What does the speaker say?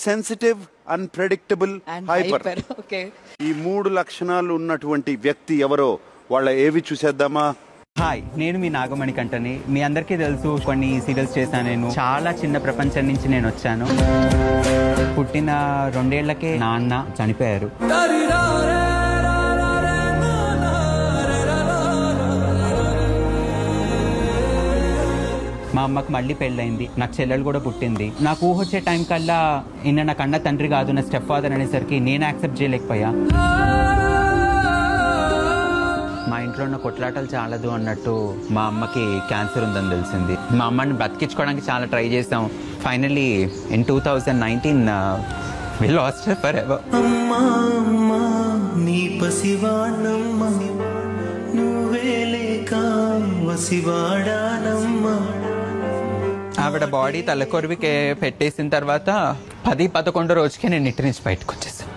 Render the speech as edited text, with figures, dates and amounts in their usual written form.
Sensitive, unpredictable, hyper. Okay, ఈ 3 లక్షణాలు ఉన్నటువంటి వ్యక్తి ఎవరో వాళ్ళ ఏవి చూసేద్దామా? హాయ్, నేను మీ నాగమణి కంటని. మీ అందరికీ తెలుసు, కొన్ని సీరియల్స్ చేశాను. నేను చాలా చిన్న ప్రపంచం నుంచి నేను వచ్చాను. పుట్టిన 2 ఏళ్లకే నాన్న చనిపోయారు. మా అమ్మకు మళ్ళీ పెళ్ళైంది, నాకు చెల్లెలు కూడా పుట్టింది. నాకు ఊహొచ్చే టైం కల్లా ఈయన నా కన్న తండ్రి కాదు, నా స్టెప్ ఫాదర్ అనేసరికి నేను యాక్సెప్ట్ చేయలేకపోయా. మా ఇంట్లో ఉన్న కొట్లాటలు చాలదు అన్నట్టు మా అమ్మకి క్యాన్సర్ ఉందని తెలిసింది. మా అమ్మని బతికించుకోవడానికి చాలా ట్రై చేసాం. Finally in 2019 we lost her forever. అమ్మా అమ్మా నీ పసివాణమ్మ, నువ్వే లేక వసివాడానమ్మ. ఆవిడ బాడీ తలకొరివికి పెట్టేసిన తర్వాత 10-11 రోజుకే నేను ఇంటి నుంచి బయటకు వచ్చేసాను.